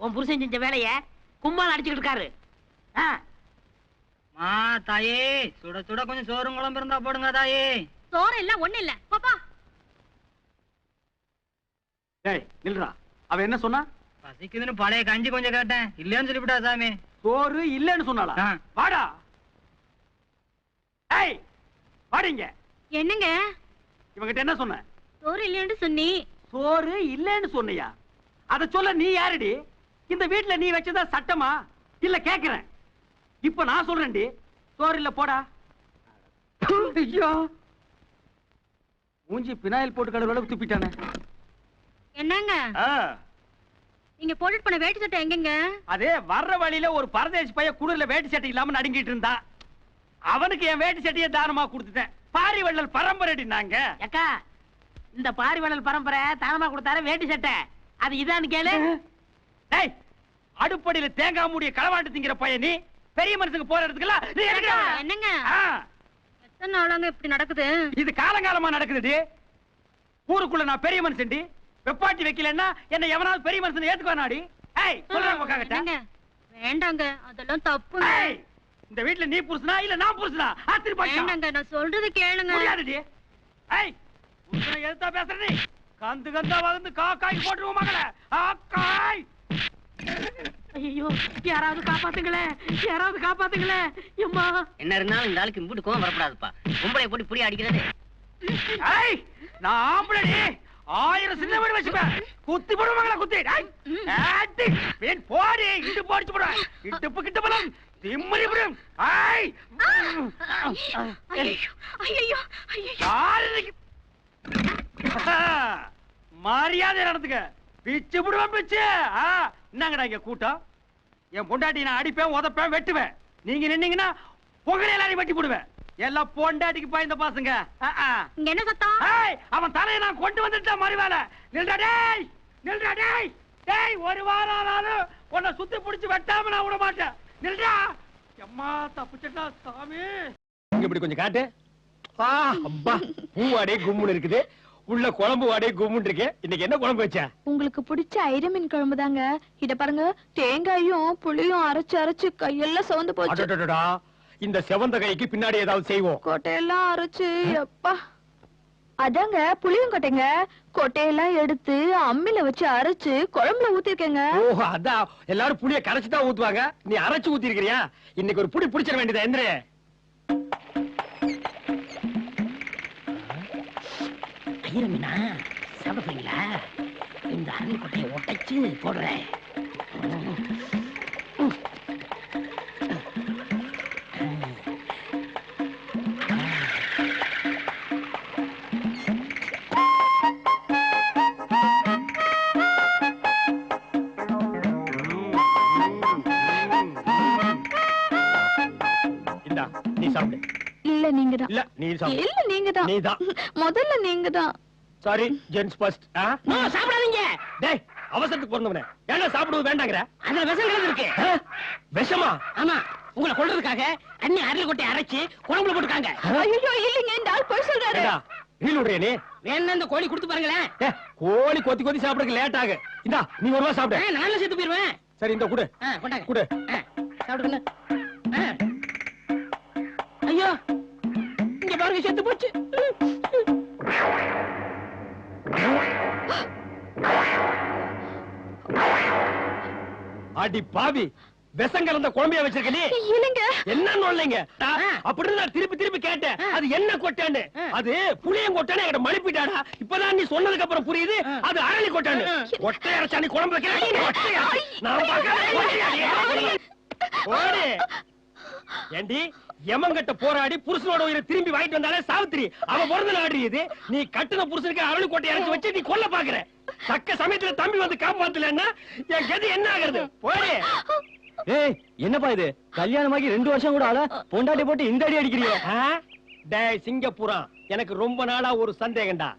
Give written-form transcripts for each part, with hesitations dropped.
உன் புருஷன் செஞ்ச வேலைய கும்மால் அடிச்சுக்கிட்டு இருக்காரு. தாயே சுட சுட கொஞ்சம் சோறும் குழம்பு இருந்தா போடுங்க தாயே. சோறு இல்ல ஒண்ணு இல்ல பாப்பா. டேய் நில்றா. அவ என்ன சொன்னா? பசிக்குதுன்னு பழைய கஞ்சி கொஞ்சம் கேட்டேன், இல்லன்னு சொல்லிவிட்டா சாமி. சோறு இல்லன்னு சொன்னாளா? வாடா. ஏய் வாடிங்க. என்னங்க இவங்கிட்ட என்ன சொன்ன? சோறு இல்லன்னு சொன்னி. சோறு இல்லன்னு சொன்னியா? அத சொல்ல நீ யாருடி? இந்த வீட்டுல நீ வச்சதா சட்டமா? இல்ல கேக்குறேன். இப்ப நான் சொல்றேன்டி, சோறு இல்ல போடா. ஐயோ மூஞ்சி பினாயில் போட்டு கடவுள துப்பிட்டானே. என்னங்க நீங்க போட்டுட்டு போன வேட்டி சட்டை எங்கங்க? அதே வர்ற வழியில ஒரு பரதேசி பைய குளிர்ல வேட்டி சட்டை இல்லாம நடுங்கிட்டு இருந்தா, அவனுக்கு என் வேட்டி சட்டையை தானமா கொடுத்துட்டேன். பாரிவள்ளல் பரம்பரைடி நாங்க. அக்கா இந்த பாரிவள்ளல் பரம்பரை தானமா கொடுத்தாரு வேட்டி சட்டை, அது இதான்னு கேளு. டேய் அடுப்படியில தேங்காய் மூடிய களவாண்டு திங்கிற பையன் நீ, பெரிய மனுஷனுக்கு போற இடத்துக்குலாம் நீ என்னங்க எத்தனை நாளாங்க இப்படி நடக்குது? இது காலங்காலமா நடக்குதுடி. ஊருக்குள்ள நான் பெரிய மனுஷன்டி. வெப்பாட்டி வைக்கலன்னா என்ன எவனாவது பெரிய மனுஷன் ஏத்துக்குவானாடி? ஏய் சொல்றாங்க உட்கார்ந்துட்ட. வேண்டாங்க அதெல்லாம் தப்பு. இந்த வீட்ல நீ புருஷனா இல்ல நான் புருஷனா? ஆத்திரி பாக்க. வேண்டாங்க நான் சொல்றது கேளுங்க. முடியாதுடி. ஏய் புருஷனை எதுத்தா பேசுற நீ? கந்து கந்தா வந்து காக்காய் போட்டுருவோம் மகளே. ஆக்காய். ஐயோ யாராவது காப்பாத்துங்களே, யாராவது காப்பாத்துங்களே. அம்மா என்ன இருந்தாலும் இந்த ஆளுக்கு இம்புட்டு கோவம் வரக்கூடாதுப்பா. பொம்பளை போட்டு புரிய அடிக்கிறது. ஏய் நான் ஆம்பளடி. 1000 சின்ன வீடு வச்சுப்பேன். குத்தி போடுவோம் மகளே குத்தி. ஏய் பேன் போடி இட்டு போடிச்சு போடு. இடுப்பு கிட்ட பலம் திம்மறி போடும். ஏய் ஐயோ ஐயோ ஐயோ யாருக்கு மரியாதை நடந்துக்க. பிச்சு போடுவேன் பிச்சு. என்னங்கடா இங்க கூட்டம்? என் பொண்டாட்டி நான் அடிப்பேன், உதப்பேன், வெட்டுவேன். நீங்க நின்னீங்கன்னா புகழ எல்லாரையும் வெட்டி போடுவேன். எல்லாம் பொண்டாட்டிக்கு பாய்ந்த பாசங்க. இங்க என்ன சத்தம்? அவன் தலையை நான் கொண்டு வந்துட்டேன் மறுவேளை. நில்றா டேய், நில்றா டேய். டேய் ஒரு வாரம் ஆனாலும் உன்னை சுத்தி பிடிச்சு வெட்டாம நான் விட மாட்டேன். நில்றா. அம்மா தப்புச்சட்டா சாமி. இப்படி கொஞ்சம் காட்டு. அப்பா பூவாடே கும்முன்னு இருக்குது, உள்ள குழம்பு வாடே கும்முன்னு இருக்கு. இன்னைக்கு என்ன குழம்பு வச்சா? உங்களுக்கு பிடிச்ச ஐரமீன் குழம்பு தாங்க. இத பாருங்க, தேங்காயும் புளியும் அரைச்சு அரைச்சு கையெல்லாம் சிவந்து போச்சு. இந்த செவந்த கைக்கு பின்னாடி ஏதாவது செய்வோம். கொட்டையெல்லாம் அரைச்சு எப்பா. அதாங்க புளியும் கொட்டைங்க. கொட்டையெல்லாம் எடுத்து அம்மில வச்சு அரைச்சு குழம்புல ஊத்திருக்கேங்க. ஓ அதான் எல்லாரும் புளிய கரைச்சு தான் ஊத்துவாங்க, நீ அரைச்சு ஊத்தி இருக்கிறியா? இன்னைக்கு ஒரு புடி பிடிச்சிட வேண்டியதா? எந்திர. ஐயரமீனா சாப்பிடுறீங்களா? இந்த அரளிக்கொட்டையை ஒட்டைச்சு போடுறேன். இந்தா நீ சாப்பிடு. இல்ல நீங்க தான். இல்ல நீ சாப்பிடு. இல்ல நீங்க தான். நீ தான். முதல்ல நீங்க தான். Sorry gents first. சாப்பிடாதீங்க. டேய் அவசரத்துக்கு பிறந்தவனே, என்ன சாப்பிடுவது வேண்டாங்கற? அதுல விஷம் கலந்து இருக்கு. விஷமா? ஆமா, உங்களை கொல்றதுக்காக அண்ணி அரளிக்கொட்டையை அரைச்சு குழம்புல போட்டுருக்காங்க. ஐயோ இல்லங்க, இந்த ஆள் போய் சொல்றாரு. நீலுடைய நீ வேணா இந்த கோழி கொடுத்து பாருங்களேன். கோழி கொத்தி கொத்தி சாப்பிடுறதுக்கு லேட் ஆகு. இந்தா நீ ஒருவா சாப்பிடு. நானும் செத்து போயிருவேன். சரி இந்த குடு. கொண்டாங்க குடு. சாப்பிடுங்க. ஐயோ இங்க பாருங்க, செத்து போச்சு. அடி பாவி, விஷம் கலந்த குழம்பையா வச்சிருக்க நீ? இல்லங்க. என்ன நோல்லைங்க? அப்படின்னு நான் திருப்பி திருப்பி கேட்டேன், அது என்ன கொட்டான்னு. அது புளியம் கொட்டான்னு என்கிட்ட மழுப்பிட்டாடா. இப்பதான் நீ சொன்னதுக்கு அப்புறம் புரியுது அது அரளி கொட்டான்னு. ஒட்டை அரைச்சா நீ குழம்பு வைக்கிறேன். நான் பாக்கிறேன். ஏண்டி எமங்கிட்ட போராடி புருஷனோட உயிரை திரும்பி வாங்கிட்டு வந்தாலே சாவித்திரி, அவ பிறந்த நாடு இது. நீ கட்டுன புருஷனுக்கு அரளி கொட்டை அரைச்சு வச்சு நீ கொல்ல பாக்குற. தக்க சமயத்துல தம்பி வந்து காப்பாத்தலன்னா என் கதி என்ன ஆகுறது? போடு. ஏய் என்னப்பா இது, கல்யாணமாகி 2 வருஷம் கூட ஆள பொண்டாட்டி போட்டு இந்த அடி அடிக்கிறியே? டேய் சிங்கப்பூரா, எனக்கு ரொம்ப நாளா ஒரு சந்தேகம்டா.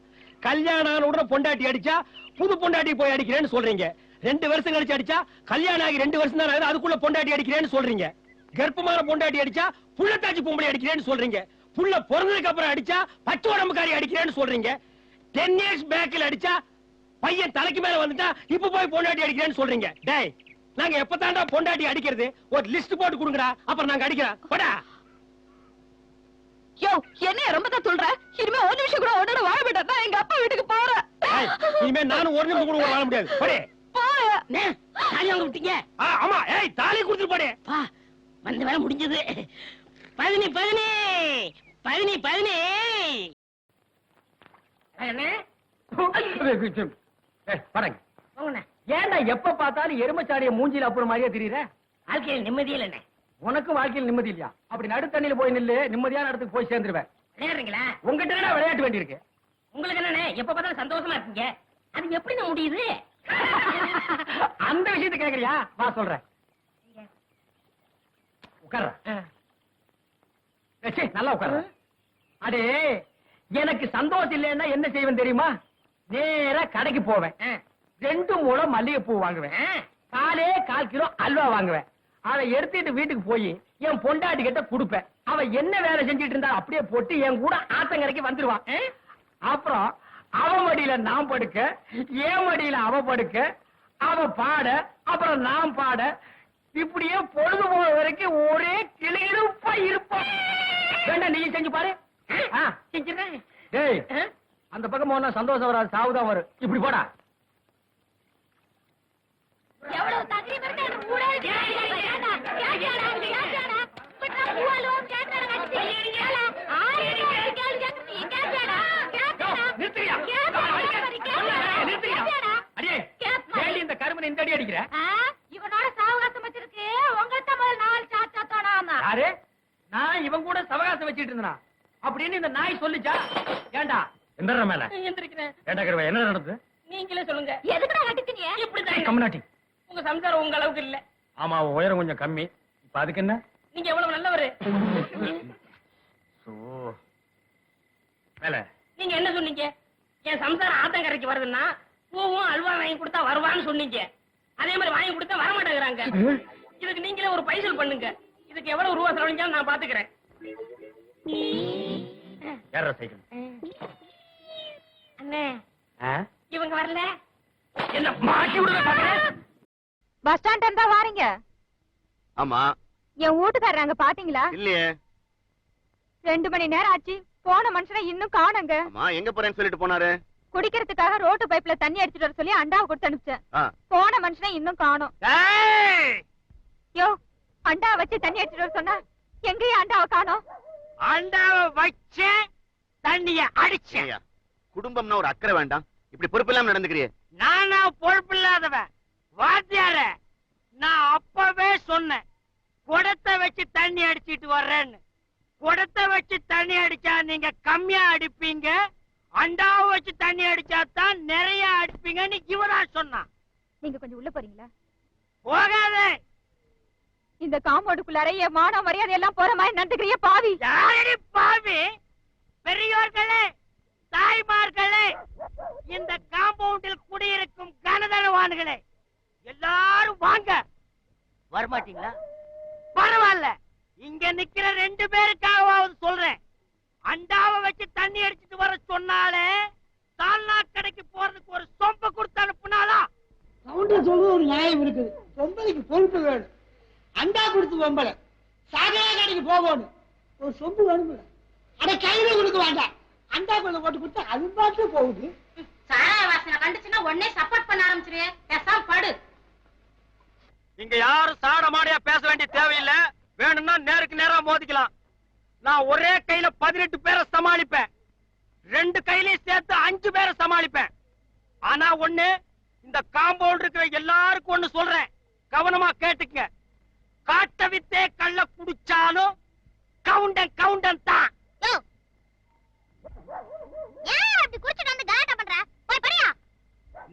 கல்யாணம் ஆன உடனே பொண்டாட்டி அடிச்சா புது பொண்டாட்டி போய் அடிக்கிறேன்னு சொல்றீங்க. 2 வருஷம் கழிச்சு அடிச்சா கல்யாணம் ஆகி 2 வருஷம் தான் ஆகுது, அதுக்குள்ள பொண்டாட்டி அடிக்கிறேன்னு சொல்றீங்க. கர்ப்பமான பொண்டாட்டி அடிச்சா புள்ளத்தாச்சி பொம்பளை அடிக்கிறேன்னு சொல்றீங்க. புள்ள பிறந்ததுக்கு அப்புறம் அடிச்சா பச்சை உடம்புக்காரி அடிக்கிறேன்னு சொல்றீங்க. 10 இயர்ஸ் பேக்ல அடிச்சா பையன் தலைக்கு மேல வந்துட்டா இப்ப போய் பொண்டாட்டி அடிக்கிறேன்னு சொல்றீங்க. டேய் நாங்க எப்பதான்டா பொண்டாட்டி அடிக்கிறது? ஒரு லிஸ்ட் போட்டு கொடுங்கடா, அப்புறம் நாங்க அடிக்கிறோம். போடா. யோ, என்ன ரொம்ப தான் சொல்ற? இனிமே ஒரு நிமிஷம் கூட உன்னோட வாழ மாட்டேன். நான் எங்க அப்பா வீட்டுக்கு போறேன். இனிமே நானும் ஒரு நிமிஷம் கூட வாழ முடியாது. போடே. போயா. தாலி வாங்க விட்டீங்க. ஆமா, ஏய் தாலி கொடுத்துட்டு போடே. பா, வந்த வேலை முடிஞ்சது. 15 பாருங்க, ஏன்டா எப்ப பார்த்தாலும் எருமச்சாடிய மூஞ்சில அப்புறம் மாதிரியே தெரியுற? வாழ்க்கையில் நிம்மதியே இல்ல. உனக்கு வாழ்க்கையில் நிம்மதி இல்லையா? அப்படி நடு தண்ணியில போய் நில்லு, நிம்மதியான இடத்துக்கு போய் சேர்ந்துருவேன். விளையாடுறீங்களா? உங்ககிட்ட என்ன விளையாட்டு வேண்டியிருக்கு? உங்களுக்கு என்னண்ணே எப்ப பார்த்தாலும் சந்தோஷமா இருக்கீங்க? அது எப்படி முடியுது? அந்த விஷயத்தை கேக்குறியா? வா சொல்றேன். உட்கார்ற. நல்லா உட்கார்ற. அடே, எனக்கு சந்தோஷம் இல்லைன்னா என்ன செய்வேன் தெரியுமா? நேரா கடைக்கு போவேன். 2 முழம் மல்லிகைப்பூ வாங்குவேன். 4 கிலோ அல்வா வாங்குவேன். அதை எடுத்துட்டு வீட்டுக்கு போய் என் பொண்டாட்டி கிட்ட கொடுப்பேன். அவ என்ன வேலை செஞ்சிட்டு இருந்தா அப்படியே போட்டு என் கூட ஆத்தங்கரைக்கு வந்துருவான். அப்புறம் அவ மடியில நான் படுக்க, என் மடியில அவ படுக்க, அவ பாட, அப்புறம் நான் பாட, இப்படியே பொழுது போற வரைக்கும் ஒரே கிளியிருப்பா இருப்போம். வேண்டாம், நீ செஞ்சு பாரு. செஞ்சிடறேன். டேய், அந்த பக்கம் போனா சந்தோஷம் வராது, சாவுதான் வரும். இப்படி போடா. எவ்வளவு தகரீம் இருக்கு அந்த ஊரே கேட்டாடா கேட்டாடா பட்டா பூவாலும் கேட்டாடா கட்டி கேளா ஆயிரம் கேளு கேட்டாடா நிறுத்துறியா? நிறுத்துறியா? அடே, ஏன் இந்த கருமனை இந்த அடி அடிக்கிற? இவனோட சாவகாசம் வச்சிருக்கு உங்கள்ட்ட முதல் 4 சாத்தானா? யாரு? நான் இவன் கூட சவகாசம் வச்சிட்டு இருந்தா அப்படின்னு இந்த நாய் சொல்லுச்சா? ஏண்டா எந்திர மேல எந்திரிக்கிறேன். ஏண்டா கருவா, என்ன நடந்தது? நீங்களே சொல்லுங்க. எதுக்குடா கட்டிச்சீங்க? இப்படிதான் கம்னாட்டி. உங்க சம்சாரம் உங்க அளவுக்கு இல்ல. ஆமா, உயரம் கொஞ்சம் கம்மி. இப்ப அதுக்கு என்ன? நீங்க எவ்வளவு நல்லவரு. மேல நீங்க என்ன சொன்னீங்க? என் சம்சாரம் ஆத்தங்கரைக்கு வருதுன்னா பூவும் அல்வா வாங்கி கொடுத்தா வருவான்னு சொன்னீங்க. அதே மாதிரி வாங்கி கொடுத்தா வரமாட்டேங்கிறாங்க. இதுக்கு நீங்களே ஒரு பைசல் பண்ணுங்க. இதுக்கு எவ்வளவு ரூபா செலவழிஞ்சாலும் நான் பாத்துக்கிறேன். யாரா சைக்கிள்? அண்ணே, இவங்க வரல. என்ன மாட்டி விடுங்க பாக்குறேன். பஸ் ஸ்டாண்ட் இருந்தா வாரீங்க. ஆமா. என் வீட்டுக்காரர் அங்க பாத்தீங்களா? இல்லையே. 2 மணி நேரம் ஆச்சு. போன மனுஷனை இன்னும் காணோங்க. ஆமா, எங்க போறேன்னு சொல்லிட்டு போனாரு? குடிக்கிறதுக்காக ரோட்டு பைப்ல தண்ணி அடிச்சிட்டு வர சொல்லி அண்டாவை கொடுத்து அனுப்பிச்சேன். போன மனுஷனை இன்னும் காணோம். யோ, அண்டாவை வச்சு தண்ணி அடிச்சிட்டு வர சொன்னா எங்கேயும் அண்டாவை காணோம். அண்டாவை வச்சு தண்ணிய அடிச்சேன். குடும்பம்னா ஒரு அக்கறை வேண்டாம், இப்படி பொறுப்பு இல்லாம நடந்துக்கிறியே. நானா பொறுப்பு இல்லாதவன்? வாத்தியார, நான் அப்பவே சொன்னேன் குடத்தை வச்சு தண்ணி அடிச்சிட்டு வர்றேன்னு. குடத்தை வச்சு தண்ணி அடிச்சா நீங்க கம்மியா அடிப்பீங்க, அண்டாவை வச்சு தண்ணி அடிச்சா தான் நிறைய அடிப்பீங்கன்னு இவதான் சொன்னான். நீங்க கொஞ்சம் உள்ள போறீங்களா? போகாதே. இந்த காம்பவுண்டுக்குள்ளார என் மான மரியாதை எல்லாம் போற மாதிரி நடந்துக்கிறிய பாவி. யாரடி பாவி? பெரியோர்களே, தாய்மார்களே, இந்த காம்பவுண்டில் குடியிருக்கும் கனதனவான்களே, எல்லாரும் வாங்க. வரமாட்டீங்களா? பரவாயில்ல, இங்க நிக்கிற 2 பேருக்காவது சொல்றேன். அண்டாவை வச்சு தண்ணி அடிச்சிட்டு வர சொன்னாலே சால்னா கடைக்கு போறதுக்கு ஒரு சொம்ப கொடுத்து அனுப்புனாலா? கவுண்டர் சொல்றது ஒரு நியாயம் இருக்குது. பொம்பளைக்கு பொறுப்பு வேணும். அண்டா கொடுத்து பொம்பளை சாகரா கடைக்கு போகணும். ஒரு சொம்பு வேணும். அட கையில கொடுக்க வேண்டாம், அண்டா கொள்ள போட்டு கொடுத்தா அது பாட்டு போகுது. சாராய வாசனை கண்டுச்சுன்னா உடனே சப்போர்ட் பண்ண ஆரம்பிச்சிரு. பேசாம படு. இங்க யாரும் சாட மாடியா பேச வேண்டிய தேவையில்லை. வேணும்னா நேருக்கு நேரா மோதிக்கலாம். நான் ஒரே கையில 18 பேரை சமாளிப்பேன். 2 கையிலையும் சேர்த்து 5 பேரை சமாளிப்பேன். ஆனா ஒண்ணு, இந்த காம்பவுண்ட் இருக்கிற எல்லாருக்கும் ஒண்ணு சொல்றேன், கவனமா கேட்டுங்க. காட்ட வித்தே கள்ள குடிச்சாலும் கவுண்டன் கவுண்டன் தான்.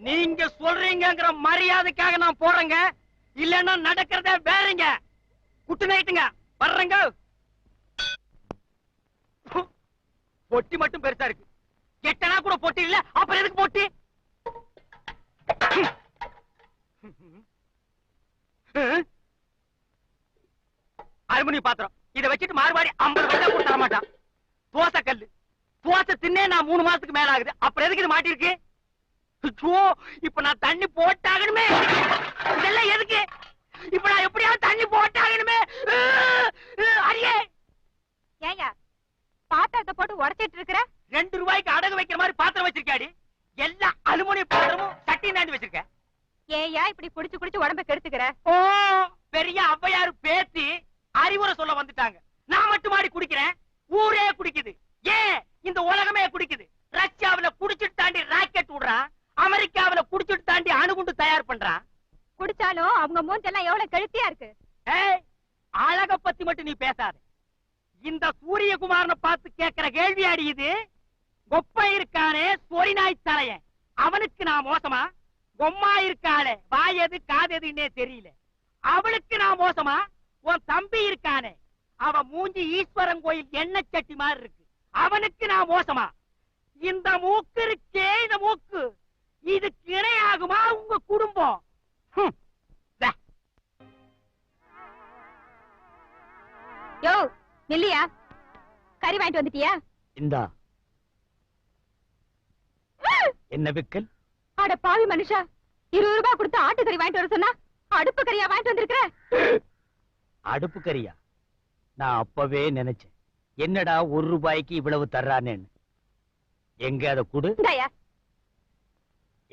நீங்க சொல்றீங்கிற மரியாதைக்காக நான் போறேங்க, இல்லன்னா நடக்கிறதே வேறங்க. குட்டு நைட்டுங்க வர்றேங்க. பொட்டி மட்டும் பெருசா இருக்கு, எட்டனா கூட பொட்டி இல்ல, அப்புறம் எதுக்கு பொட்டி? அலுமினிய பாத்திரம் இதை வச்சுட்டு மாறுபாடி 50 பைசா கூட தர மாட்டான். தோசை கல்லு, தோசை தின்னே நான் 3 மாசத்துக்கு மேல ஆகுது, அப்புறம் எதுக்கு இது மாட்டி இருக்கு? இப்ப நான் தண்ணி போட்டாகணுமே. இதெல்லாம் எதுக்கு? குடிச்சு குடிச்சு உடம்ப கெடுத்துக்கிற? ஓ, பெரிய ஔவையார் பேத்தி அறிவுரை சொல்ல வந்துட்டாங்க. நான் மட்டும் மாடி குடிக்கிறேன், ஊரே குடிக்குது. ஏன் இந்த உலகமே குடிக்குது? ரஷ்யாவுல குடிச்சிட்டு தாண்டி ராக்கெட் விடுறான், அமெரிக்காவுல குடிச்சிட்டு தாண்டி அணுகுண்டு தயார் பண்றான். குடிச்சாலும் அவங்க மூஞ்செல்லாம் எவ்வளவு கெழுத்தியா இருக்கு. ஏய், அழக பத்தி மட்டும் நீ பேசாத. இந்த சூரியகுமாரனை பார்த்து கேட்கிற கேள்வி அடியுது. கொப்பை இருக்கானே சொரி நாய் தலையன், அவனுக்கு நான் மோசமா? கொம்மா இருக்காளே வாயது காததுன்னே தெரியல, அவளுக்கு நான் மோசமா? உன் தம்பி இருக்கானே, அவன் மூஞ்சி ஈஸ்வரன் கோயில் எண்ணெய் சட்டி மாதிரி இருக்கு, அவனுக்கு நான் மோசமா? இந்த மூக்கு இருக்கே, இந்த மூக்கு, இதுக்கு இணையாகுமா உங்க குடும்பம்? யோ நில்லியா, கறி வாங்கிட்டு வந்துட்டியா? இந்தா. என்ன விக்கல்? அட பாவி மனுஷா, 20 ரூபாய் கொடுத்து ஆட்டுக்கறி வாங்கிட்டு வர சொன்னா அடுப்பு கறியா வாங்கிட்டு வந்திருக்கிற? அடுப்பு கறியா? நான் அப்பவே நினைச்சேன், என்னடா 1 ரூபாய்க்கு இவ்வளவு தர்றானேன்னு. எங்க அத குடு. இந்தாயா.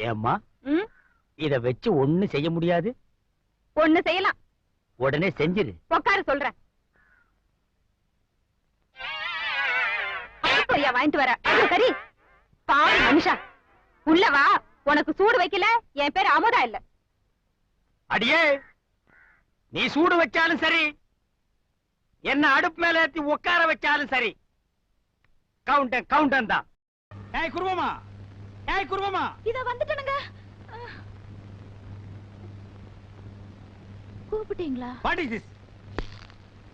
ஏம்மா, ம், இத வச்சு ஒண்ணு செய்ய முடியாது? ஒண்ணு செய்யலாம். உடனே செஞ்சிரு. உட்காரு சொல்றேன். அடுப்பு கறியா வாங்கிட்டு வர? அது சரி பாவி மனுஷா, உள்ள வா. உனக்கு சூடு வைக்கல, என் பேர் அமுதா இல்ல. அடியே, நீ சூடு வச்சாலும் சரி, என்ன அடுப்பு மேல ஏத்தி உட்கார வச்சாலும் சரி, கவுண்டன் தான். ஏய் குருவமா, ஏய் குருவமா, இத வந்துட்டனுங்க. கூப்பிட்டீங்களா? What is this?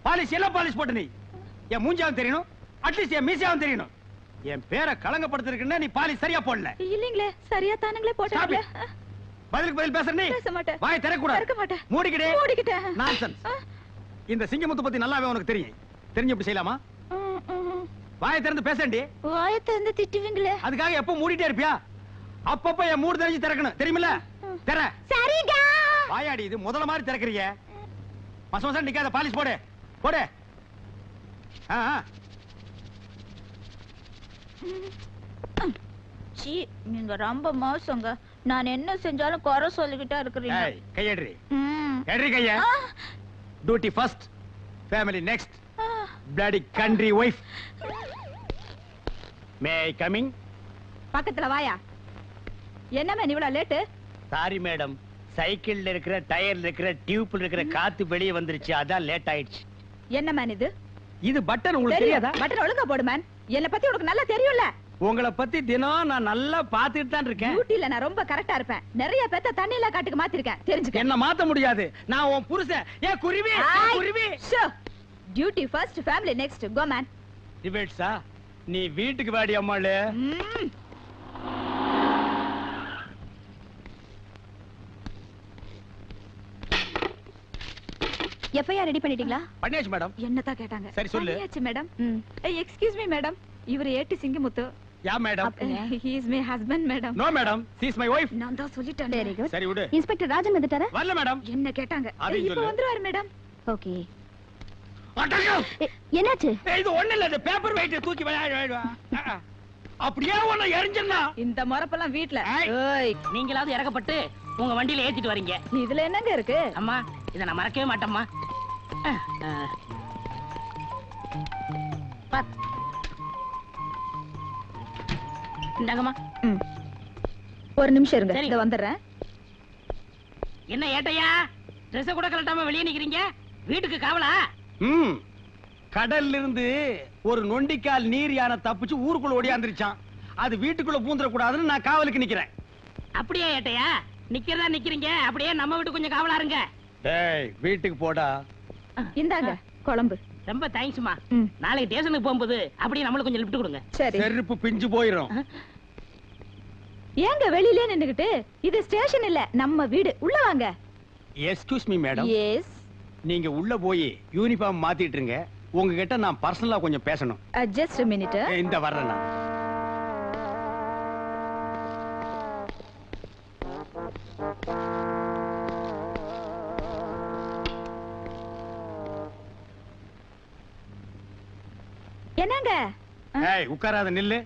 பாலிஷ் எல்லாம் பாலிஷ் போட்டு நீ என் மூஞ்சாவும் தெரியணும், அட்லீஸ்ட் என் மீசியாவும் தெரியணும். என் பேரை களங்கப்படுத்திருக்குன்னா நீ பாலிஷ் சரியா போடல. இல்லீங்களே, சரியா தானுங்களே போட்டாங்களே. பதிலுக்கு பதில் பேசுற நீ பேச மாட்டேன். வாய் திறக்கூடாது. திறக்க மாட்டேன். மூடிக்கிட்டேன். நான்சென்ஸ். இந்த சிங்கமுத்து பத்தி நல்லாவே உனக்கு தெரியும். தெரிஞ்சு எப்படி செய்யலாமா? வாயை திறந்து பேசண்டி. வாயை திறந்து திட்டுவீங்களே. அதுக்காக எப்ப மூடிட்டே இருப்பியா? அப்பப்ப என் மூடு தெரிஞ்சு திறக்கணும், தெரியுமில்ல? திற. சரிங்க. வாயாடி, இது முதல்ல மாதிரி திறக்கறீங்க. மசமசம் நிக்காத, பாலிஷ் போடு போடு. சீ, நீங்க ரொம்ப மோசங்க. நான் என்ன செஞ்சாலும் குறை சொல்லிக்கிட்டே இருக்கிறீங்க. கையேடுறி ஏடுறி கைய. Duty first, family next, bloody country wife. மே ஐ கமிங்? பக்கத்துல வாயா. என்ன மேன் இவ்வளவு லேட்டு? சாரி மேடம், சைக்கிள்ல இருக்கிற டயர்ல இருக்கிற டியூப்ல இருக்கிற காத்து வெளியே வந்துருச்சு, அதான் லேட் ஆயிடுச்சு. என்ன மேன் இது? இது பட்டன் உங்களுக்கு தெரியாதா? பட்டன் ஒழுங்கா போடு மேன். என்ன பத்தி உனக்கு நல்லா தெரியும்ல. உங்களை பத்தி தினம் நான் நல்லா பாத்துட்டு தான் இருக்கேன். டியூட்டில நான் ரொம்ப கரெக்டா இருப்பேன். நிறைய பேத்த தண்ணியில காட்டுக்கு மாத்திருக்கேன், தெரிஞ்சுக்க. என்ன மாத்த முடியாது, நான் உன் புருஷன். ஏ குருவி, குருவி. Duty first, family next. Go man. டிபேட்ஸா? நீ வீட்டுக்கு வாடி அம்மாளே. எஃப்ஐஆர் ரெடி பண்ணிட்டீங்களா? பண்ணியாச்சு மேடம். என்னதான் கேட்டாங்க? சரி சொல்லு. பண்ணியாச்சு மேடம். எக்ஸ்கியூஸ் மீ மேடம், இவர் AD Singamuthu. Yeah madam? He is my husband madam. No madam, she is my wife. நான் தான் சொல்லிட்டேன். Very good. சரி விடு. இன்ஸ்பெக்டர் ராஜன் வந்துட்டாரா? வரல மேடம். என்ன கேட்டாங்க? இப்போ வந்துருவாரு மேடம். ஓகே. அடங்க. என்னாச்சு? இது ஒண்ணு இல்ல, இந்த பேப்பர் வெயிட் தூக்கி வா. அப்படியே ஒண்ணு எரிஞ்சனா. இந்த மரப்பெல்லாம் வீட்ல. ஏய், நீங்களாவது இறக்கப்பட்டு உங்க வண்டியில ஏத்திட்டு வரீங்க. இதுல என்னங்க இருக்கு? அம்மா, இத நான் மறக்கவே மாட்டேம்மா. இந்தாங்கம்மா. ஒரு நிமிஷம் இருங்க, சரி. இத வந்துடுறேன். என்ன ஏட்டையா, ட்ரெஸ் கூட கலட்டாம வெளியே நிக்கிறீங்க? வீட்டுக்கு காவலா? கடல்ல இருந்து ஒரு நொண்டிக்கால் நீர் யானை தப்பிச்சு ஊருக்குள்ள ஓடியாந்துருச்சான். அது வீட்டுக்குள்ள பூந்துட கூடாதுன்னு நான் காவலுக்கு நிக்கிறேன். அப்படியே ஏட்டையா, நிக்கிறதா நிக்கிறீங்க, அப்படியே நம்ம வீட்டு கொஞ்சம் காவலா இருங்க. டேய், வீட்டுக்கு போடா. இந்தாங்க குழம்பு. ரொம்ப தேங்க்ஸ்மா. நாளைக்கு ஸ்டேஷனுக்கு போகும்போது அப்படியே நம்மளுக்கு கொஞ்சம் லிஃப்ட் கொடுங்க. சரி. செருப்பு பிஞ்சு போயிரும். ஏங்க வெளியிலே நின்னுகிட்டு? இது ஸ்டேஷன் இல்ல, நம்ம வீடு. உள்ள வாங்க. Excuse me madam. எஸ். நீங்க உள்ள போய் யூனிஃபார்ம் மாத்திட்டு இருங்க. உங்ககிட்ட நான் பர்சனலா கொஞ்சம் பேசணும். Just a minute. இந்த வர்றேன் நான். என்னங்க? ஏய், உட்காராத, நில்லு.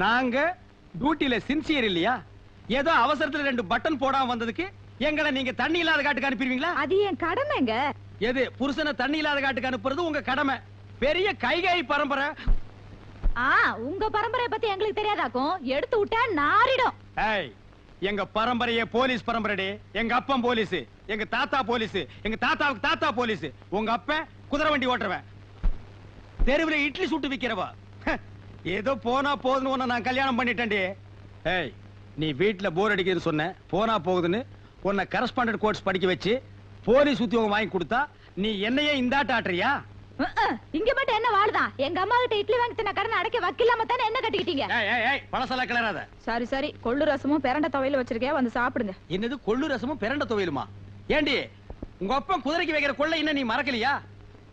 நாங்க டியூட்டில சின்சியர் இல்லையா? ஏதோ அவசரத்துல 2 பட்டன் போடாம வந்ததுக்கு எங்களை நீங்க தண்ணி இல்லாத காட்டுக்கு அனுப்பிடுவீங்களா? அது என் கடமைங்க. எது புருஷனை தண்ணி இல்லாத காட்டுக்கு அனுப்புறது உங்க கடமை. பெரிய கைகை பரம்பரை. உங்க பரம்பரை பத்தி எங்களுக்கு தெரியாதாக்கும். எடுத்து விட்டா நாரிடும். ஏய், எங்க பரம்பரையே போலீஸ் பரம்பரைடே. எங்க அப்பன் போலீஸ், எங்க தாத்தா போலீஸ், எங்க தாத்தாவுக்கு தாத்தா போலீஸ். உங்க அப்பன் குதிரை வண்டி ஓட்டுறவன், தெருவுல இட்லி சுட்டு விக்கிறவா. ஏதோ போனா போதுன்னு உன்னை நான் கல்யாணம் பண்ணிட்டேன்டி. ஏய், நீ வீட்டுல போர் அடிக்குதுன்னு சொன்ன, போனா போகுதுன்னு உன்னை கரஸ்பாண்டன்ட் கோர்ஸ் படிக்க வச்சு போலீஸ் உத்தியோகம் வாங்கி கொடுத்தா நீ என்னையே இந்தாட்ட ஆட்டுறியா? இங்க மட்டும் என்ன வாழுதான்? எங்க அம்மா கிட்ட இட்லி வாங்கி தின்ன கடனை அடைக்க வக்கில்லாம தானே என்ன கட்டிக்கிட்டீங்க? பழசெல்லாம் கிளறாத. சரி சரி, கொள்ளு ரசமும் பிரண்ட துவையில வச்சிருக்கேன், வந்து சாப்பிடுங்க. என்னது கொள்ளு ரசமும் பிரண்ட துவையிலுமா? ஏண்டி, உங்க அப்பா குதிரைக்கு வைக்கிற கொள்ளை என்ன நீ மறக்கலையா?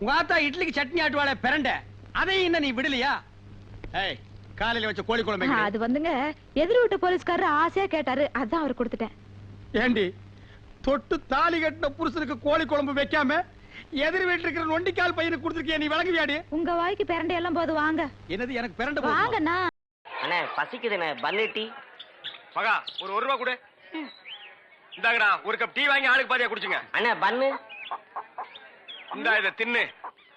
உங்க ஆத்தா இட்லிக்கு சட்னி ஆட்டுவாளே பிரண்ட, அதையும் என்ன நீ விடலையா? ஏய், காலையில வச்ச கோழி குழம்பு அது வந்துங்க எதிர் வீட்டு போலீஸ்காரர் ஆசையா கேட்டாரு, அதான் அவர் கொடுத்துட்டேன். ஏண்டி, தொட்டு தாலி கட்டின புருஷனுக்கு கோழி குழம்பு வைக்காம எதிர் வீட்டுல இருக்கிற நொண்டிக்கால் பையனுக்கு கொடுத்துருக்கிய, நீ விளங்குவியாடி? உங்க வாய்க்கு பிரண்டை எல்லாம் போது, வாங்க. என்னது எனக்கு பிரண்ட வாங்கண்ணா. அண்ணே பசிக்குதுண்ணே, பன்னு டீ. மகா ஒரு 1 ரூபா கொடு. இந்தாங்கடா, ஒரு கப் டீ வாங்கி ஆளுக்கு பாதியா குடிச்சுங்க. அண்ணே பன்னு. இந்தா இத தின்னு.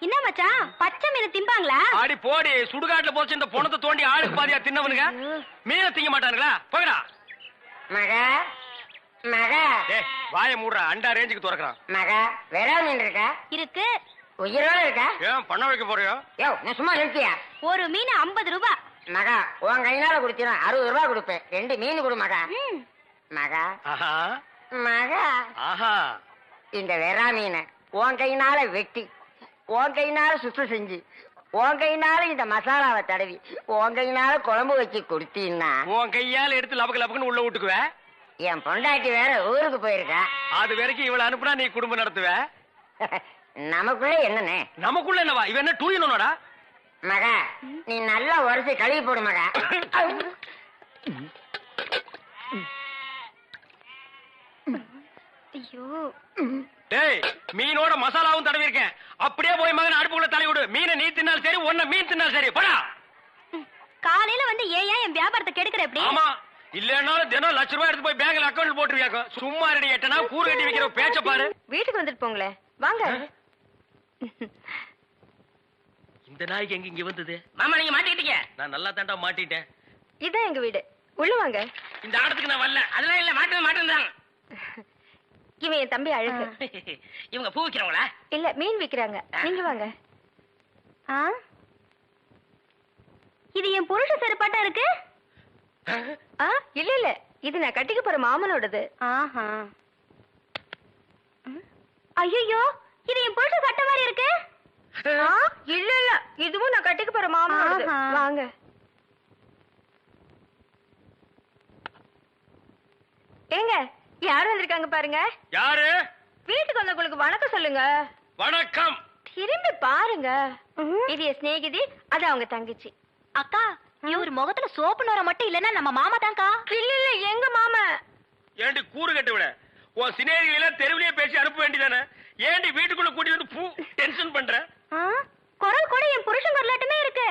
என்ன மச்சான், பச்சை மீன் திம்பாங்களா? ஆடி போடி, சுடுகாட்டுல போச்சு இந்த பொணத்தை தோண்டி ஆளுக்கு பாதியா தின்னவனுங்க மீனை திங்க மாட்டானுங்களா? போகடா. மகா மகா டேய், வாயை மூடுறா, அண்டா ரேஞ்சுக்கு துறக்குறான். மகா வேற மீன் இருக்கா? இருக்கு. உயிரோட இருக்கா? ஏன் பண்ண வைக்க போறியோ? யோ நான் சும்மா நிறுத்தியா? ஒரு மீன் 50 ரூபாய். மகா உன் கையினால குடிச்சினா 60 ரூபாய் கொடுப்பேன். 2 மீன் கொடு மகா. மகா ஆஹா மகா ஆஹா, இந்த வெறா மீனை உன் கையினால வெட்டி, உன் கையினால சுத்தம் செஞ்சு, உன் கையினால இந்த மசாலாவை தடவி, உன் கையினால குழம்பு வச்சு கொடுத்தீன்னா உன் கையால எடுத்து லபக்கு லபக்குன்னு உள்ள விட்டுக்குவ. என் பொண்டாட்டி வேற ஊருக்கு போயிருக்கா. அது வரைக்கும் இவளை அனுப்புனா நீ குடும்பம் நடத்துவ. நமக்குள்ள என்னன்னு? நமக்குள்ள என்னவா? இவன் என்ன டூயினோடா? மகா நீ நல்லா உரசி கழுவி போடு மகா. ஐயோ, டேய், மீனோட மசாலாவும் தடவி இருக்கேன். அப்படியே போய் மகன் அடுப்புக்குள்ள தலை விடு. மீனை நீ தின்னாலும் சரி, ஒன்ன மீன் தின்னாலும் சரி. போடா. காலையில வந்து ஏன் என் வியாபாரத்தை கெடுக்கிற எப்படி? ஆமா, இல்லன்னாலும் தினம் லட்ச ரூபாய் எடுத்து போய் பேங்க்ல அக்கவுண்ட் போட்டுருவியாக்க. சும்மா ரெடி எட்டனா கூறு கட்டி வைக்கிற பேச்ச பாரு. வீட்டுக்கு வந்துட்டு போங்களே, வாங்க. இந்த நாய்க்கு எங்க இங்க வந்தது? மாமா நீங்க மாட்டிக்கிட்டீங்க. நான் நல்லா தாண்டா மாட்டிட்டேன். இதான் எங்க வீடு, உள்ள வாங்க. இந்த ஆடத்துக்கு நான் வரல. அதெல்லாம் இல்ல, மாட்டேன். இவன் என் தம்பி அழகு. இவங்க பூ விக்கிறவங்களா? இல்ல, மீன் விக்கிறாங்க. நீங்க வாங்க. இது என் புருஷ செருப்பாட்டா இருக்கு. இல்ல இல்ல, இது நான் கட்டிக்க போற மாமனோடது. ஆஹா. ஐயோ, இது என் புருஷ சட்டை மாதிரி இருக்கு. இல்ல இல்ல, இதுவும் நான் கட்டிக்க போற மாமனோடது. வாங்க. ஏங்க, யார் வந்திருக்காங்க பாருங்க. யாரு? வீட்டுக்கு வந்தவங்களுக்கு வணக்கம் சொல்லுங்க. வணக்கம். திரும்பி பாருங்க. இது என் சிநேகிதி, அது அவங்க தங்கச்சி. அக்கா, இவர் முகத்துல சோப்பு நோர மட்டும் இல்லன்னா நம்ம மாமா தான்க்கா. இல்ல இல்ல, எங்க மாமா. ஏண்டி கூறு கட்டு விட? உன் சிநேகிகளை எல்லாம் தெருவிலேயே பேசி அனுப்ப வேண்டியதானே? ஏண்டி வீட்டுக்குள்ள கூட்டி வந்து பூ டென்ஷன் பண்ற? குரல் கூட என் புருஷன் வரலாட்டுமே இருக்கு.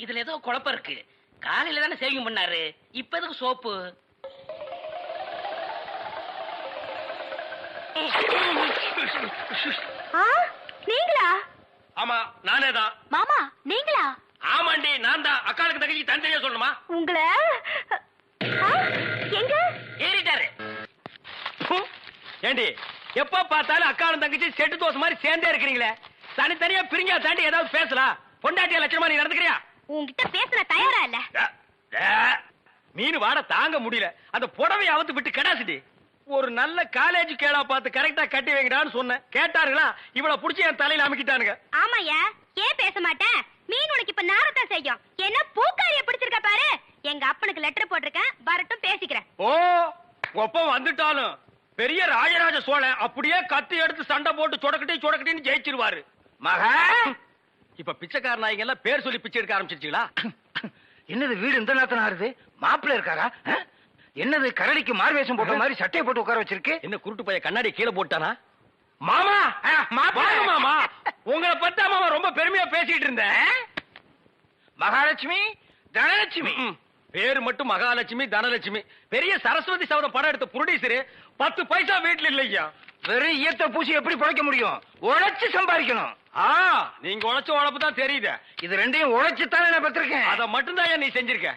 இதுல ஏதோ குழப்பம் இருக்கு. காலையில தானே சேவிங் பண்ணாரு, இப்ப எதுக்கு சோப்பு? நீங்களா? ஆமா, நானே தான். மாமா நீங்களா? ஆமாண்டி, நான் தான். அக்காளுக்கு தங்கச்சி தனித்தனியா சொல்லணுமா? உங்களை எங்க ஏறிட்டாரு. ஏண்டி எப்ப பார்த்தாலும் அக்காளும் தங்கச்சி செட்டு தோசை மாதிரி சேர்ந்தே இருக்கிறீங்களே, தனித்தனியா பிரிஞ்சா தாண்டி ஏதாவது பேசலாம். பொண்டாட்டியா லட்சணமா நீ நடந்துக்கிறியா? உங்ககிட்ட பேசுற தயாரா இல்ல. மீன் வாட தாங்க முடியல. அந்த புடவை அவுத்து விட்டு கடாசிட்டி. ஒரு நல்ல காலேஜ் கேளா பார்த்து கரெக்டா கட்டி வைங்கடான்னு சொன்னேன். கேட்டாருங்களா? இவள புடிச்சு என் தலையில அமுக்கிட்டானுங்க. ஆமாயா, ஏன் பேச மாட்டேன்? மீன் உனக்கு இப்ப நாரத்தான் செய்யும். என்ன பூக்காரிய பிடிச்சிருக்க பாரு. எங்க அப்பனுக்கு லெட்டர் போட்டிருக்கேன், வரட்டும் பேசிக்கிறேன். ஓ, ஒப்பம் வந்துட்டாலும் பெரிய ராஜராஜ சோழன் அப்படியே கத்தி எடுத்து சண்டை போட்டு சொடக்கட்டின்னு ஜெயிச்சிருவாரு. மகா, இப்ப பிச்சைக்கார நாய்ங்க எல்லாம் பேர் சொல்லி பிச்சை எடுக்க ஆரம்பிச்சிருச்சீங்களா? என்னது வீடு இந்த நேரத்துல ஆறுது? மாப்பிள்ள இருக்காரா? என்னது கரடிக்கு மார்வேஷம் போட்ட மாதிரி சட்டையை போட்டு உட்கார வச்சிருக்கு? என்ன குருட்டு பைய கண்ணாடி கீழே போட்டானா? மாமா மாமா, உங்களை பத்தா மாமா ரொம்ப பெருமையா பேசிட்டு இருந்தேன். மகாலட்சுமி, தனலட்சுமி, பேரு மட்டும் மகாலட்சுமி தனலட்சுமி. பெரிய சரஸ்வதி சபதம் படம் எடுத்த ப்ரொடியூசரு 10 பைசா வீட்டுல இல்லையா. வெறும் ஈயத்தை பூசி எப்படி பிழைக்க முடியும்? உழைச்சு சம்பாதிக்கணும். நீங்க உழைச்ச உழைப்பு தான் தெரியுது. இது ரெண்டையும் உழைச்சுத்தானே நான் பெற்றிருக்கேன். அத மட்டும் தான் நீ செஞ்சிருக்க.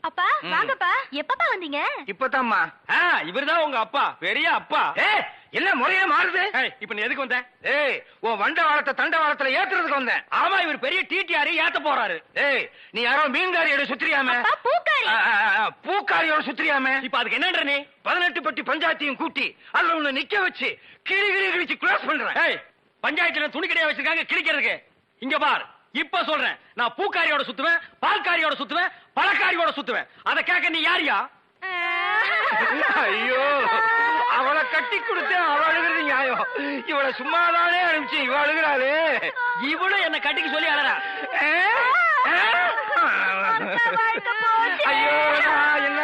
அப்பா வாங்கப்பா. எப்பப்பா வந்தீங்க? இப்பதாம்மா. இவர்தான் உங்க அப்பா, பெரிய அப்பா. என்ன முறையே மாறுது? இப்ப நீ எதுக்கு வந்த? உன் வண்ட வாரத்தை தண்ட வாரத்துல ஏத்துறதுக்கு வந்தேன். ஆமா, இவர் பெரிய டிடிஆர் ஏத்த போறாரு. நீ யாரோ மீன்காரியோட சுத்திரியாம? பூக்காரி. பூக்காரியோட சுத்திரியாம? இப்ப அதுக்கு என்னன்ற நீ? 18 பட்டி பஞ்சாயத்தையும் கூட்டி அதுல உன்னை நிக்க வச்சு கிளி கிளி கிழிச்சு க்ளோஸ் பண்றேன். பஞ்சாயத்துல துணி கடையா வச்சிருக்காங்க கிழிக்கிறதுக்கு. இங்க பார், இப்ப சொல்றேன், நான் பூக்காரியோட சுத்துவேன், பால்காரியோட சுத்துவேன், பழக்காரியோட சுத்துவேன். அத கேட்க நீ யாரியா? ஐயோ, அவளை கட்டி கொடுத்து அவ அழுகிறது நியாயம். இவளை சும்மாதானே அனுப்பிச்சு இவ அழுகிறாளே. இவளும் என்ன கட்டிக்கு சொல்லி அழறா. ஐயோ, என்ன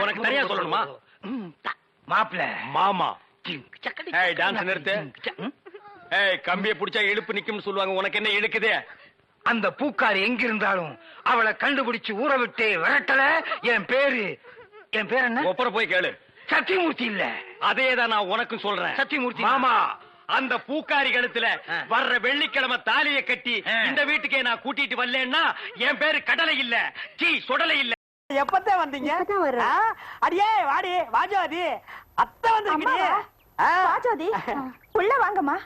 உனக்கு தனியா சொல்லணுமா? மாப்பிள மாமா டான்ஸ் நிறுத்து. கம்பிய புடிச்சா இழுப்பு நிக்கும்னு சொல்லுவாங்க. உனக்கு என்ன இழுக்குது? அந்த பூக்காரி எங்க இருந்தாலும் அவளை கண்டுபிடிச்சு ஊற விட்டு விரட்டல. என் பேரு என்ன? ஒப்பர போய் கேளு. சத்தியமூர்த்தி இல்ல. அதேதான் நான் உனக்கும் சொல்றேன். சத்தியமூர்த்தி மாமா, அந்த பூக்காரி கழுத்துல வர்ற வெள்ளிக்கிழமை தாலியை கட்டி இந்த வீட்டுக்கே நான் கூட்டிட்டு வரலன்னா என் பேரு கடலை இல்ல, சுடலை இல்ல. எப்பத்தான் வந்தீங்க? அடியே வாடி வாஜாதி, அத்தை வந்திருக்கீங்க. ராஜோதி உள்ள வாங்கம்மா.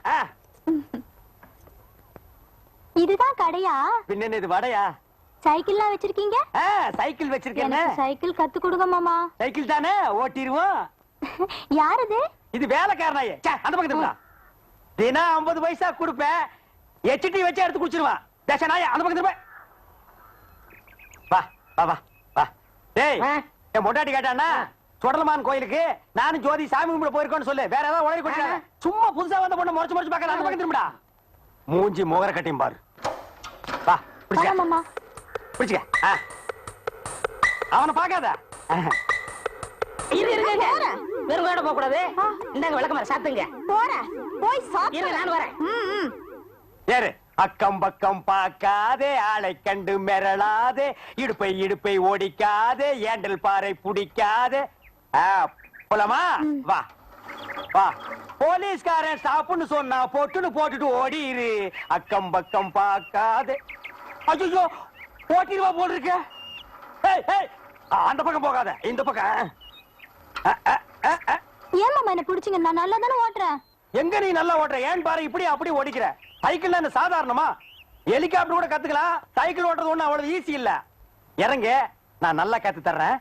இதுதான் கடையா? பின்ன இது வடையா? சைக்கிள்லாம் வச்சிருக்கீங்க? சைக்கிள் வச்சிருக்கேன். சைக்கிள் கத்து கொடுங்க மாமா. சைக்கிள் தானே, ஓட்டிடுவோம். யார் இது? இது வேலைக்காரனாயே. அந்த பக்கத்துல தினம் 50 பைசா கொடுப்பேன். எச்டி வச்சு எடுத்து குடிச்சிருவான். தேசனாய அந்த பக்கத்துல போய் வா வா வா வா. டேய், என் மொட்டாட்டி கேட்டானா சுடலமான் கோயிலுக்கு நானும் ஜோதி சாமி கும்பிட போயிருக்கோன்னு சொல்லு. வேற ஏதாவது உடனே கொண்டு சும்மா புதுசா வந்த பொண்ணு முறைச்சு முறைச்சு பார்க்க அந்த பக்கம் திரும்படா. மூஞ்சி முகர கட்டியும் பாரு. வா பிடிச்ச மாமா. பிடிச்சுக்க. அவனை பார்க்காத. வெறும் போக கூடாது. இந்தாங்க விளக்கமாறு சாத்துங்க. போறேன் போய் சாப்பிடு. நான் வரேன். ஏறு. அக்கம் பக்கம் பார்க்காதே, ஆளை கண்டு மிரளாதே, இடுப்பை இடுப்பை ஓடிக்காதே, ஏண்டல் பாறை பிடிக்காதே. போலாமா? வா வா. போலீஸ்காரன் சாப்புன்னு சொன்னா பொட்டுன்னு போட்டுட்டு ஓடிரு. அக்கம் பக்கம் பார்க்காதே. ஐயோ, ஓட்டிடுவா போல் இருக்க. அந்த பக்கம் போகாத, இந்த பக்கம். ஏன் மாமா என்ன பிடிச்சிங்க? நான் நல்லா தானே ஓட்டுறேன். எங்க நீ நல்லா ஓட்டுற? ஏன் பாரு இப்படி அப்படி ஓடிக்கிற. சைக்கிள் என்ன சாதாரணமா? ஹெலிகாப்டர் கூட கத்துக்கலாம். சைக்கிள் ஓட்டுறது ஒண்ணு அவ்வளவு ஈஸி இல்ல. இறங்க, நான் நல்லா கத்து தர்றேன்.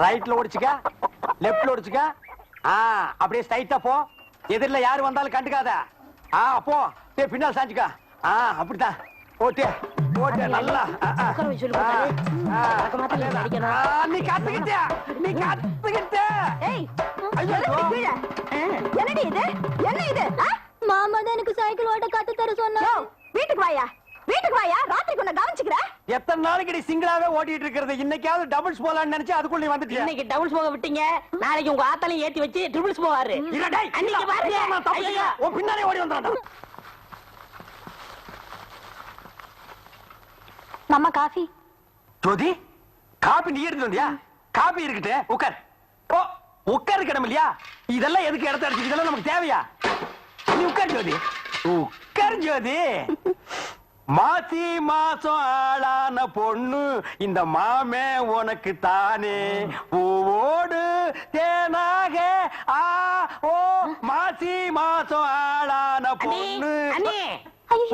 ரைட்ல ஓடிச்சுக்க, லெப்ட்ல ஓடிச்சுக்க. அப்படியே ஸ்ட்ரைட்டா போ. எதிரில யாரு வந்தாலும் கண்டுக்காத. போ. பின்னால் சாஞ்சுக்க. அப்படித்தான் ஓட்டு ஓட்டு நல்லா. நீ கத்துக்கிட்ட, நீ கத்துக்கிட்ட. என்னடி இது? என்ன இது? மாமா தான் எனக்கு சைக்கிள் ஓட்ட கத்து தர சொன்னா. வீட்டுக்கு வாயா, வீட்டுக்கு வாயா. ராத்திரி கொண்டு கவனிச்சுக்கிற. எத்தனை நாளைக்கு நீ சிங்கிளாவே ஓட்டிட்டு இருக்கிறது? இன்னைக்காவது டபுள்ஸ் போலான்னு நினைச்சு அதுக்குள்ள நீ வந்துட்டியா? இன்னைக்கு டபுள்ஸ் போக விட்டீங்க, நாளைக்கு உங்க ஆத்தாலையும் ஏத்தி வச்சு ட்ரிபிள்ஸ் போவாரு. அன்னைக்கு பாருங்க, உன் பின்னாலே ஓடி வந்தாடா. மாமா காஃபி. ஜோதி, காபி நீ எடுத்து வந்தியா? காபி இருக்கட்டு, உட்கார். ஓ, உட்காரு கிடம் இல்லையா? இதெல்லாம் எதுக்கு இடத்த அடிச்சு? இதெல்லாம் நமக்கு தேவையா? நீ உட்கார் ஜோதி, உட்கார் ஜோதி. மாசி மாசம் ஆளான பொண்ணு இந்த மாமே உனக்கு தானே. பூவோடு தேனாக ஓ மாசி மாசம் ஆளான பொண்ணு.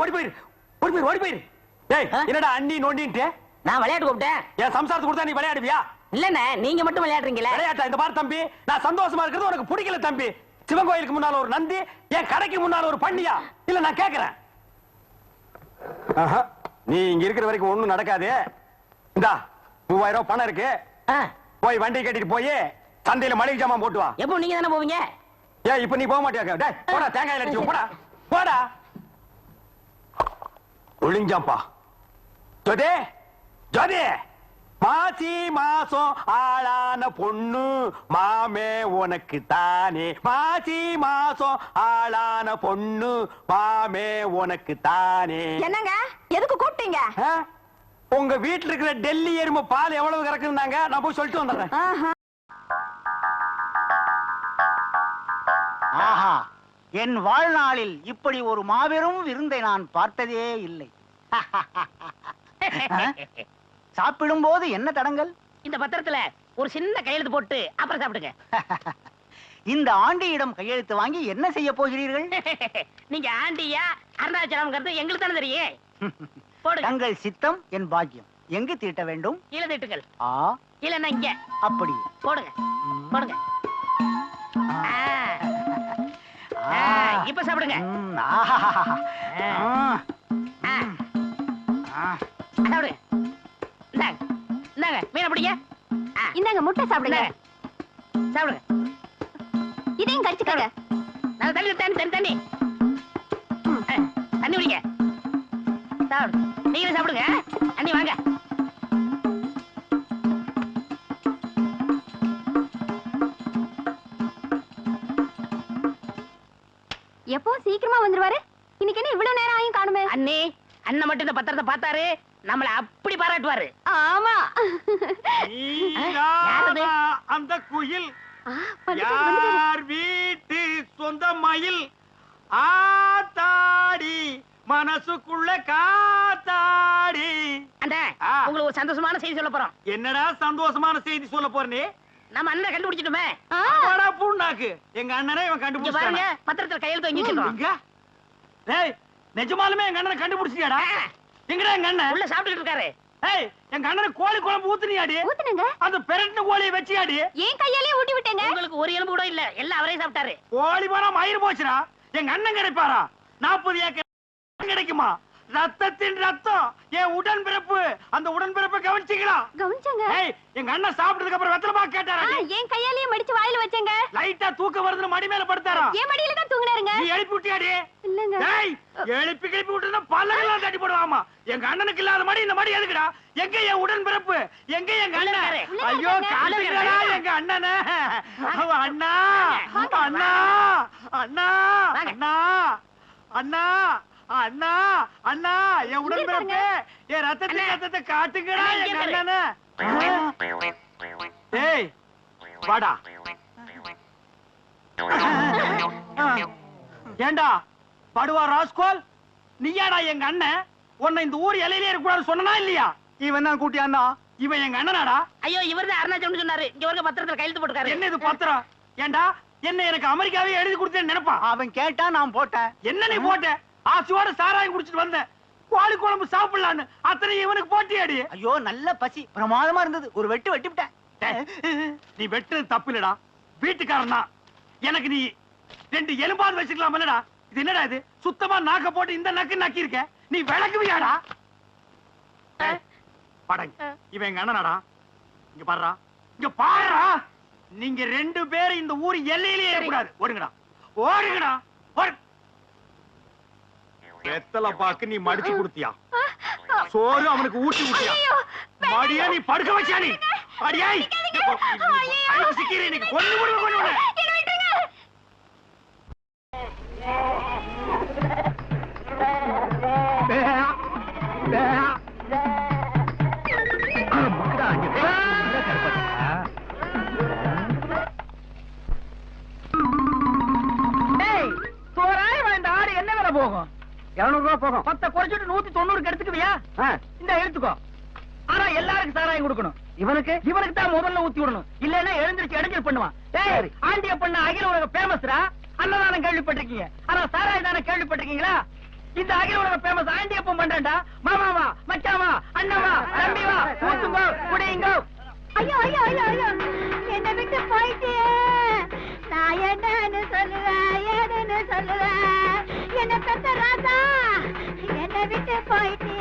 ஓடி போயிரு, ஓடி போயிரு, ஓடி போயிரு. என்னடா அண்ணி நோண்டின்ட்டு? நான் விளையாட்டு கூப்பிட்டேன். என் சம்சாரத்தை கொடுத்தா நீ விளையாடுவியா? இல்லண்ணே, நீங்க மட்டும் விளையாடுறீங்களா? விளையாட்டா? இந்த பாரு தம்பி, நான் சந்தோஷமா இருக்கிறது உனக்கு பிடிக்கல தம்பி. சிவன் கோயிலுக்கு முன்னால ஒரு நந்தி, என் கடைக்கு முன்னால ஒரு பண்ணியா? இல்ல நான் கேக்குறேன். நீ இங்க இருக்கிற வரைக்கும் ஒண்ணும் நடக்காது. இந்தா 3000 ரூபாய் பணம் இருக்கு. போய் வண்டி கட்டிட்டு போய் சந்தையில மளிகை ஜாமான் போட்டு வா. எப்போ நீங்க தானே போவீங்க? இப்ப நீ போக மாட்டியா? டேய் போடா, தேங்காய் அடிச்சு போடா, போடா. ஒளிஞ்சாம்பா. ஜோதி, ஜோதி, மாசி மாசம் ஆளான பொண்ணு மாமே உனக்கு தானே. மாசி மாசம் ஆளான பொண்ணு மாமே உனக்கு தானே. என்னங்க எதுக்கு கூப்பிட்டீங்க? உங்க வீட்டுல இருக்கிற டெல்லி எருமை பால் எவ்வளவு கறக்குறாங்க நான் போய் சொல்லிட்டு வந்துடுறேன். ஆஹா, என் வாழ்நாளில் இப்படி ஒரு மாபெரும் விருந்தை நான் பார்த்ததே இல்லை. சாப்பிடும் போது என்ன தடங்கல்? இந்த பத்திரத்துல ஒரு சின்ன கையெழுத்து போட்டு அப்புறம் சாப்பிடுங்க. இந்த ஆண்டியிடம் கையெழுத்து வாங்கி என்ன செய்ய போகிறீர்கள்? நீங்க ஆண்டியா அருணாச்சலம் எங்களுக்கு தானே தெரியும். போடுங்க. தங்கள் சித்தம் என் பாக்கியம். எங்கு தீட்ட வேண்டும்? கீழே திட்டுகள். இல்லன்னா இங்க. அப்படி போடுங்க போடுங்க. இப்ப சாப்பிடுங்க. சாப்பிடுங்க. இந்தாங்க மீனை பிடிங்க. இந்தாங்க முட்டை சாப்பிடுங்க. சாப்பிடுங்க. இதையும் கடிச்சுக்கங்க. நான் தண்ணி தண்ணி தண்ணி தண்ணி குடிங்க. சாப்பிடுங்க. நீங்களும் சாப்பிடுங்க. அண்ணி வாங்க. எப்பவும் சீக்கிரமா வந்துருவாரு. இன்னைக்கு என்ன இவ்வளவு நேரம் ஆயும் காணுமே? அண்ணி அண்ணன் மட்டும் இந்த பத்திரத்தை பார்த்தாரு நம்மள அப்படி பாராட்டுவாரு. ஆமா. அந்த குயில் யார் வீட்டு சொந்த மயில் ஆத்தாடி மனசுக்குள்ள காத்தாடி. அந்த உங்களுக்கு ஒரு சந்தோஷமான செய்தி சொல்ல போறோம். என்னடா சந்தோஷமான செய்தி சொல்ல போறே? நம்ம அண்ணனை கண்டுபிடிச்சிட்டுமே. பூண்டாக்கு எங்க அண்ணனே இவன் கண்டுபிடிச்சு பாருங்க. பத்திரத்துல கையெழுத்து வாங்கி வச்சிருக்கோம். டேய் நிஜமாலுமே எங்க அண்ணனை கண்டுபிடிச்சியாடா? எங்கடா எங்க அண்ணன்? உள்ள சாப்பிட்டுட்டு இருக்காரு. ஏய் எங்க அண்ணனை கோழி குழம்பு ஊத்துனியாடி? ஊத்துனங்க. அந்த பெரட்ன கோழியை வெச்சியாடி? ஏன் கையாலே ஊட்டி விட்டேங்க. உங்களுக்கு ஒரு எலும்பு கூட இல்ல. எல்லாம் அவரே சாப்பிட்டாரு. கோழி போனா மயிர் போச்சுடா. எங்க அண்ணன் கிடைப்பாரா? 40 ஏக்கர் கிடைக்குமா? ரத்தத்தின் ரத்தம் என் உடன்பிறப்பு. அந்த உடன்பிறப்பை கவனிச்சீங்களா? கவனிச்சங்க. ஏய் எங்க அண்ணன் சாப்பிட்டதுக்கு அப்புறம் வெத்தலமா கேட்டாரா? ஏன் கையாலே மடிச்சு வாயில வச்சேங்க. லைட்டா தூக்க வருதுன்னு மடி மேல படுத்தாரா? ஏன் மடியில தான் தூங்குனாருங்க. நீ எழுப்பி விட்டியாடி? இல்லங்க. ஏய் எழுப்பி கிளப்பி விட்டுனா பல்லெல்லாம் தட்டி போடுவாமா. எங்க அண்ணனுக்கு இல்லாத மடி இந்த மடி எதுக்குடா? எங்க என் உடன்பிறப்பு? எங்க எங்க அண்ணன்? ஐயோ காட்டுங்கடா எங்க அண்ணனே. அண்ணா அண்ணா அண்ணா அண்ணா அண்ணா அண்ணா அண்ணா என் உடன்பிறப்பு என் ரத்தத்தை காட்டுங்கடா எங்க அண்ணனே. ஏய் வாடா. ஏண்டா படுவா ராஸ்கோல், நீயாடா எங்க அண்ணன்? உன்னை இந்த ஊர் எல்லையிலே இருக்கக்கூடாது சொன்னா இல்லையா? இவன் தான் கூட்டியாண்டா. இவன் எங்க அண்ணனாடா? ஐயோ இவர் தான் அருணாச்சலம் சொன்னாரு. இங்க ஒரு பத்திரத்துல கையெழுத்து போட்டுக்காரு. என்ன இது பத்திரம்? ஏண்டா என்ன எனக்கு அமெரிக்காவே எழுதி கொடுத்தேன்னு நினைப்பா? அவன் கேட்டா நான் போட்டேன். என்ன நீ போட்ட? ஆசையோட சாராயம் குடிச்சிட்டு வந்தேன். கோழி குழம்பு சாப்பிடலான்னு அத்தனை இவனுக்கு போட்டியாடி. ஐயோ நல்ல பசி பிரமாதமா இருந்தது. ஒரு வெட்டு வெட்டிவிட்டேன். நீ வெட்டுறது தப்பு இல்லடா, வீட்டுக்காரன் தான். எனக்கு நீ 2 எலும்பாவது வச்சுக்கலாம் இல்லடா? இது என்னடா இது? சுத்தமா நாக்க போட்டு இந்த நக்கு நக்கி இருக்க. நீ விளக்குவியாடா? படங்க இவன் எங்க அண்ணனாடா. இங்க பாருடா, இங்க பாருடா. நீங்க 2 பேரும் இந்த ஊர் எல்லையிலேயே இருக்கக்கூடாது. ஓடுங்கடா ஓடுங்கடா. வெத்தலை பாக்கு நீ மடிச்சு கொடுத்தியா? சோறு அவனுக்கு ஊட்டி விட்டியா? மடியா நீ படுக்க வச்சியா? நீ அடியாய் சிக்கிறேன். நீ கொண்டு கொண்டு என்ன வேலை போகும்? 200 ரூபாய் போகும். 10 குறைச்சிட்டு 190 எடுத்துக்குவியா? இந்த எடுத்துக்கோ. ஆனா எல்லாருக்கும் சாராயம் கொடுக்கணும். இவனுக்கு தான் முதல்ல ஊத்தி விடணும். இல்லன்னா எழுந்திருச்சு இடைஞ்சல் பண்ணுவான். டேய் ஆண்டிய பண்ண அகில உலக ஃபேமஸ்ரா. அன்னதானம் கேள்விப்பட்டிருக்கீங்க. ஆனா சாராயம் தானே கேள்விப்பட்டிருக்கீங்களா? இந்த அகில உலக ஃபேமஸ் ஆண்டியப்பம் பண்றேன்டா. மாமாவா மச்சாவா அண்ணவா தம்பிவா ஊத்துங்கோ குடிங்கோ. ஐயோ ஐயோ ஐயோ ஐயோ என்ன விட்டு போயிட்டே. நான் என்னன்னு சொல்லுவேன் ஏதுன்னு சொல்லுவேன். என்ன பெத்த ராசா என்ன விட்டு போயிட்டே.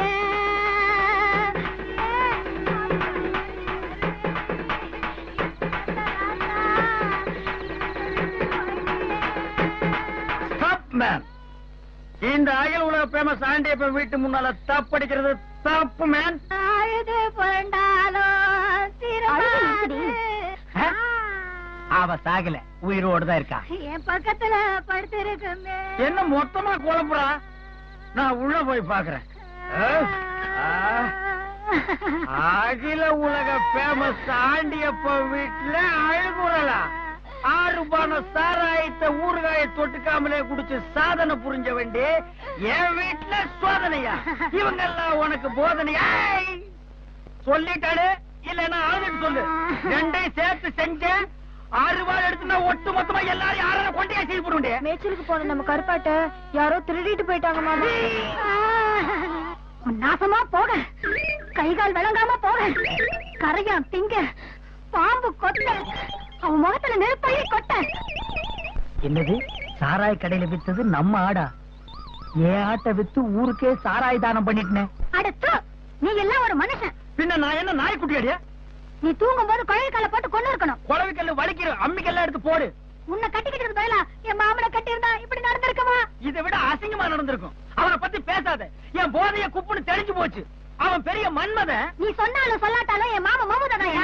இந்த அகில உலக ஃபேமஸ் ஆண்டியப்பன் வீட்டு முன்னால தப்படிக்கிறது தப்பு மேன். அழுது புரண்டாலோ அழுகை நிறுத்துடி. அவ சாகல, உயிரோடு தான் இருக்கா. என் பக்கத்துல படுத்திருக்குமே. என்ன மொத்தமா குழப்புறா? நான் உள்ள போய் பாக்குறேன். அகில உலக பேமஸ் ஆண்டியப்ப வீட்டுல அழுகுறலா? 6 பான சாராயத்தை ஊறுகாய தொட்டுக்காமலே குடிச்சு சாதனை புரிஞ்ச வேண்டி என் வீட்டுல சோதனையா? இவங்க எல்லாம் உனக்கு போதனையா? சொல்லிட்டாடு இல்லன்னா அழுதுட்டு சொல்லு. ரெண்டையும் சேர்த்து செஞ்ச 6 பால் எடுத்துனா ஒட்டு மொத்தமா எல்லாரும் யாரும் கொண்டையா செய்து போடுங்க. மேய்ச்சலுக்கு போன நம்ம கருப்பாட்ட யாரோ திருடிட்டு போயிட்டாங்க மாமா. நாசமா போக, கைகால் விளங்காம போக, கரையான் திங்க, பாம்பு கொட்ட, அவன் முகத்துல நெருப்பள்ளி கொட்ட. என்னது? சாராய கடையில வித்தது நம்ம ஆடா? ஏன் ஆட்டை வித்து ஊருக்கே சாராய தானம் பண்ணிட்டேன். அடுத்து நீ எல்லாம் ஒரு மனுஷன். பின்ன நான் என்ன நாய்க்குட்டி அடியா? நீ தூங்கும் போது குழவி கால போட்டு கொண்டு இருக்கணும். குழவிக்கல்லு வலிக்கிற அம்மிக்கெல்லாம் எடுத்து போடு. உன்னை கட்டிக்கிட்டு பதிலா என் மாமனை கட்டி இருந்தா இப்படி நடந்திருக்குமா? இதை விட அசிங்கமா நடந்திருக்கும். அவனை பத்தி பேசாத. என் போதைய குப்புன்னு தெரிஞ்சு போச்சு. அவன் பெரிய மன்மத. நீ சொன்னாலும் சொல்லாட்டாலும் என் மாமா மோமுதாயா?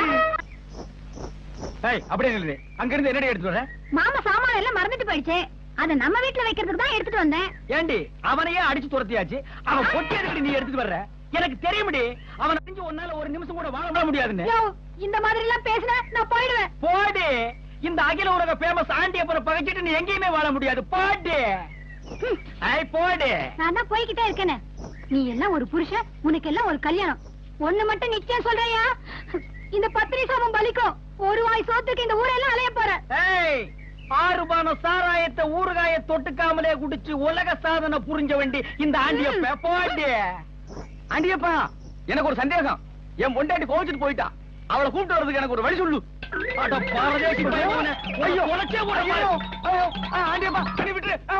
அப்படியே நில்லு. அங்க இருந்து என்னடி எடுத்து வர? மாமா சாமான எல்லாம் மறந்துட்டு போயிடுச்சு. அத நம்ம வீட்டுல வைக்கிறதுக்கு தான் எடுத்துட்டு வந்தேன். ஏண்டி அவனையே அடிச்சு துரத்தியாச்சு. அவன் பொட்டி எதுக்கு நீ எடுத்துட்டு வர்ற? எனக்கு தெரியுமடி. அவன் அடிஞ்சு ஒன்னால ஒரு நிமிஷம் கூட வாழ முடியாதுன்னு. இந்த மாதிரி எல்லாம் பேசினா நான் போயிடுவேன். போடு. இந்த அகில உலக பேமஸ் ஆண்டியப்பனை பகைச்சிட்டு நீ எங்கேயுமே வாழ முடியாது. போடு. போடு. நான் தான் போய்கிட்டே இருக்கேன். நீ எல்லாம் ஒரு புருஷன், உனக்கு எல்லாம் ஒரு கல்யாணம். ஒண்ணு மட்டும் நிச்சயம் சொல்றியா? இந்த பத்திரி சாபம் பலிக்கும். ஒரு வாய் சோத்துக்கு இந்த ஊரெல்லாம் அலைய போற. 6 பான சாராயத்தை ஊறுகாய தொட்டுக்காமலே குடிச்சு உலக சாதனை புரிஞ்ச வேண்டி இந்த ஆண்டியப்ப. போடு. ஆண்டியப்பா, எனக்கு ஒரு சந்தேகம். என் பொண்டாட்டி கோவிச்சுட்டு போயிட்டா. அவளை கூப்பிட்டு வரதுக்கு எனக்கு ஒரு வழி சொல்லு. ஆண்டியப்பா, விட்டுரு.